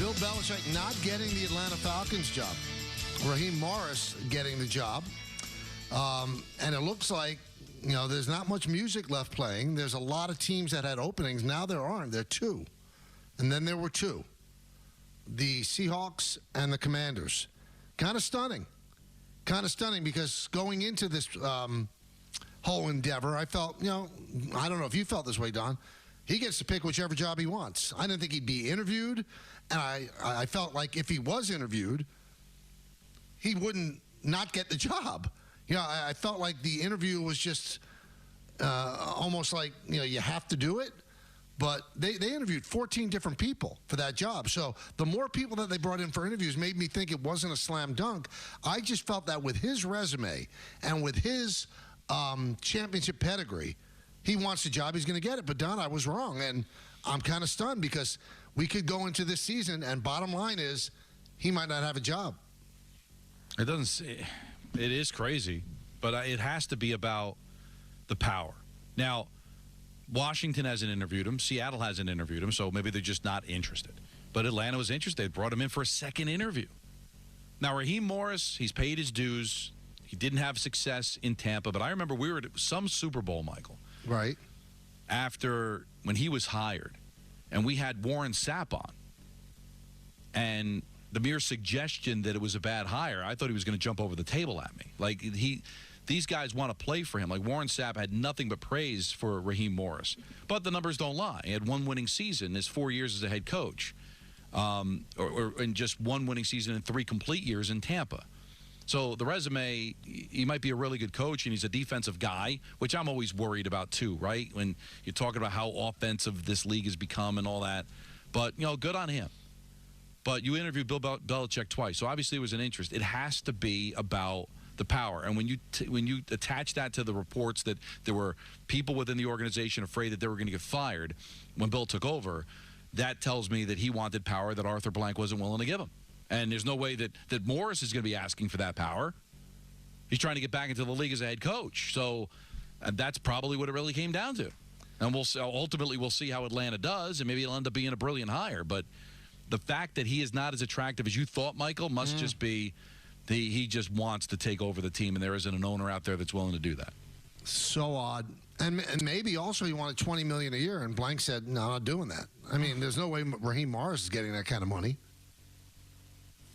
Bill Belichick not getting the Atlanta Falcons job. Raheem Morris getting the job. And it looks like, there's not much music left playing. There's a lot of teams that had openings. Now there aren't. There are two. And then there were two. The Seahawks and the Commanders. Kind of stunning. Because going into this whole endeavor, I felt, I don't know if you felt this way, Don. He gets to pick whichever job he wants. I didn't think he'd be interviewed. And I felt like if he was interviewed, he wouldn't not get the job. I felt like the interview was just almost like, you have to do it. But they interviewed 14 different people for that job. So the more people that they brought in for interviews made me think it wasn't a slam dunk. I just felt that with his resume and with his championship pedigree, he wants the job, he's going to get it. But, Don, I was wrong. And I'm kind of stunned because we could go into this season, and bottom line is he might not have a job. It is crazy, but it has to be about the power. Now, Washington hasn't interviewed him. Seattle hasn't interviewed him, so maybe they're just not interested. But Atlanta was interested. They brought him in for a second interview. Now, Raheem Morris, he's paid his dues. He didn't have success in Tampa, but I remember we were at some Super Bowl, Michael. Right. After when he was hired, and we had Warren Sapp on. And the mere suggestion that it was a bad hire, I thought he was going to jump over the table at me. Like, these guys want to play for him. Like, Warren Sapp had nothing but praise for Raheem Morris. But the numbers don't lie. He had one winning season in his 4 years as a head coach, or in just one winning season and 3 complete years in Tampa. So the resume, he might be a really good coach, and he's a defensive guy, which I'm always worried about too, right? When you're talking about how offensive this league has become and all that. But, good on him. But you interviewed Bill Belichick twice, so obviously it was an interest. It has to be about the power. And when you attach that to the reports that there were people within the organization afraid that they were going to get fired when Bill took over, that tells me that he wanted power that Arthur Blank wasn't willing to give him. And there's no way that Morris is going to be asking for that power. He's trying to get back into the league as a head coach. So that's probably what it really came down to. And ultimately we'll see how Atlanta does, and maybe it'll end up being a brilliant hire. But the fact that he is not as attractive as you thought, Michael, must just be he just wants to take over the team, and there isn't an owner out there that's willing to do that. So odd. And maybe also he wanted $20 million a year, and Blank said, no, I'm not doing that. I mean, there's no way Raheem Morris is getting that kind of money.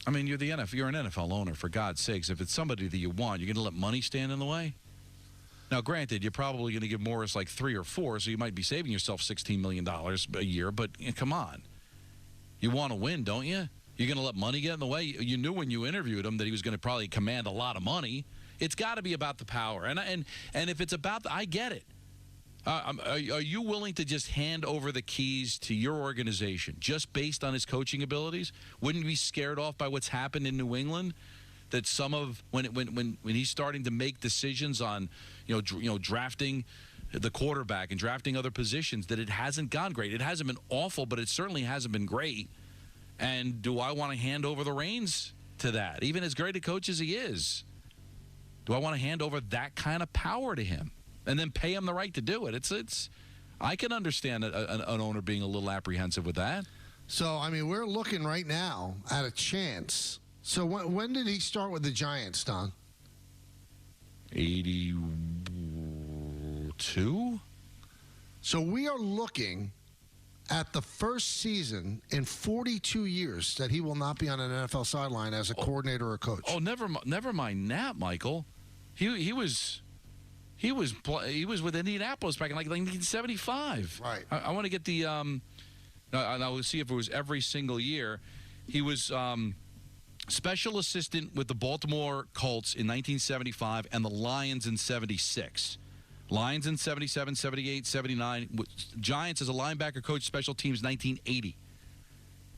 I mean, you're an NFL owner, for God's sakes. If it's somebody that you want, you're going to let money stand in the way? Now, granted, you're probably going to give Morris like 3 or 4, so you might be saving yourself $16 million a year, but come on. You want to win, don't you? You're going to let money get in the way? You knew when you interviewed him that he was going to probably command a lot of money. It's got to be about the power. And if it's about I get it. Are you willing to just hand over the keys to your organization just based on his coaching abilities? Wouldn't you be scared off by what's happened in New England? That some of when he's starting to make decisions on drafting the quarterback and drafting other positions, that it hasn't gone great. It hasn't been awful, but it certainly hasn't been great. And do I want to hand over the reins to that? Even as great a coach as he is, do I want to hand over that kind of power to him and then pay him the right to do it? It's. I can understand an owner being a little apprehensive with that. So, I mean, we're looking right now at a chance. So when did he start with the Giants, Don? 82? So we are looking at the first season in 42 years that he will not be on an NFL sideline as a coordinator or coach. Oh, never mind that, Michael. He was with Indianapolis back in like 1975. Right. I want to get the I will see if it was every single year. He was special assistant with the Baltimore Colts in 1975 and the Lions in 76. Lions in 77, 78, 79. Giants as a linebacker coach, special teams 1980.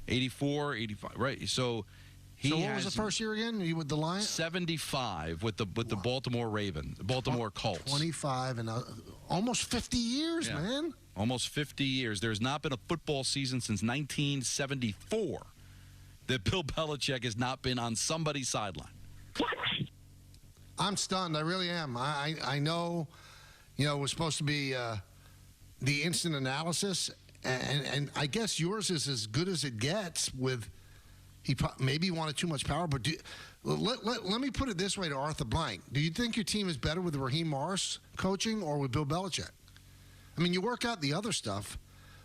84, 85, right. So what was the first year again? You with the Lions? 75 with the Baltimore Colts. 25 and almost 50 years, man. Almost 50 years. There's not been a football season since 1974 that Bill Belichick has not been on somebody's sideline. I'm stunned. I really am. I know, it was supposed to be the instant analysis, and I guess yours is as good as it gets with He maybe wanted too much power, but let me put it this way to Arthur Blank. Do you think your team is better with Raheem Morris coaching or with Bill Belichick? I mean, you work out the other stuff,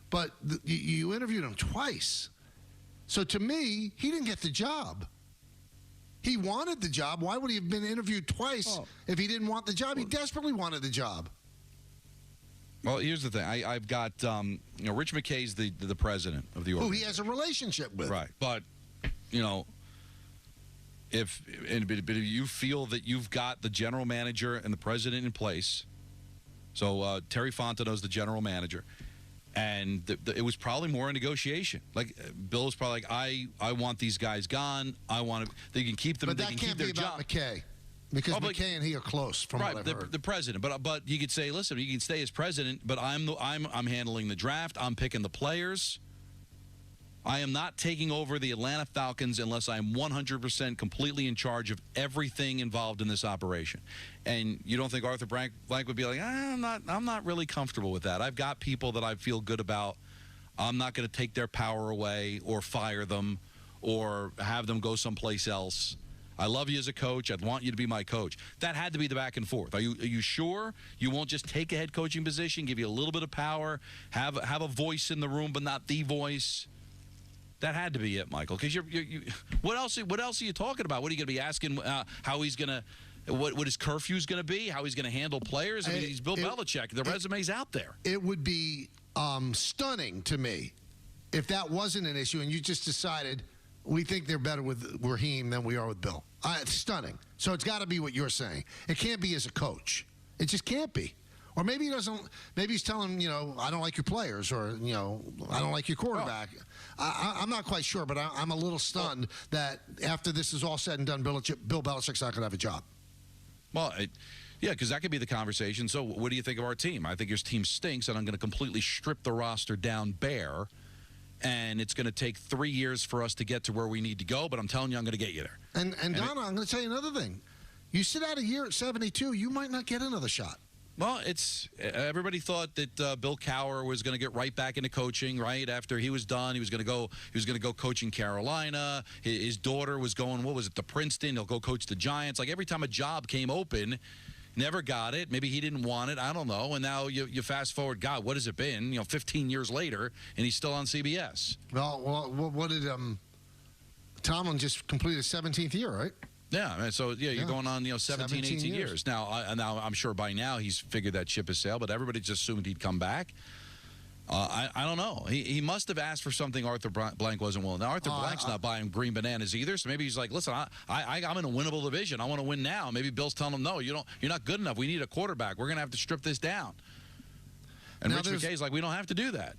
but you interviewed him twice. So to me, he didn't get the job. He wanted the job. Why would he have been interviewed twice if he didn't want the job? He desperately wanted the job. Well, here's the thing. I've got, Rich McKay's the president of the organization. Who he has a relationship with. Right. But, if you feel that you've got the general manager and the president in place, so Terry Fontenot's the general manager, and it was probably more a negotiation. Like, Bill was probably like, I want these guys gone. I want to. They can keep them. But they that can can't keep their be about job. McKay. Because McKay and he are close, from what I've heard. The president, but you could say, listen, you can stay as president, but I'm handling the draft. I'm picking the players. I am not taking over the Atlanta Falcons unless I'm 100% completely in charge of everything involved in this operation. And you don't think Arthur Blank would be like, I'm not really comfortable with that. I've got people that I feel good about. I'm not going to take their power away or fire them or have them go someplace else. I love you as a coach. I'd want you to be my coach. That had to be the back and forth. Are you sure you won't just take a head coaching position, give you a little bit of power, have a voice in the room, but not the voice? That had to be it, Michael. Because what else are you talking about? What are you going to be asking? How he's going to, what his curfew's going to be? How he's going to handle players? I mean, he's Bill Belichick. The resume's out there. It would be stunning to me if that wasn't an issue and you just decided, we think they're better with Raheem than we are with Bill. It's stunning. So it's got to be what you're saying. It can't be as a coach. It just can't be. Or maybe he doesn't. Maybe he's telling him, I don't like your players, or I don't like your quarterback. I'm not quite sure, but I'm a little stunned that after this is all said and done, Bill Belichick's not going to have a job. Well, yeah, because that could be the conversation. So what do you think of our team? I think your team stinks, and I'm going to completely strip the roster down bare. And it's going to take 3 years for us to get to where we need to go, but I'm telling you, I'm going to get you there. And Donna, I'm going to tell you another thing. You sit out a year at 72, you might not get another shot. Well, everybody thought that Bill Cowher was going to get right back into coaching right after he was done. He was going to go coaching Carolina. His daughter was going, to Princeton. He'll go coach the Giants. Like, every time a job came open, never got it. Maybe he didn't want it. I don't know. And now you fast forward, God, what has it been? 15 years later, and he's still on CBS. Well, what did Tomlin just complete his 17th year, right? Yeah, so you're going on 17, 18 years. Now I'm sure by now he's figured that ship has sailed, but everybody just assumed he'd come back. I don't know. He must have asked for something Arthur Blank wasn't willing. Now, Arthur Blank's not buying green bananas either, so maybe he's like, listen, I'm in a winnable division. I want to win now. Maybe Bill's telling him, no, you're not good enough. We need a quarterback. We're going to have to strip this down. And Rich McKay's like, we don't have to do that.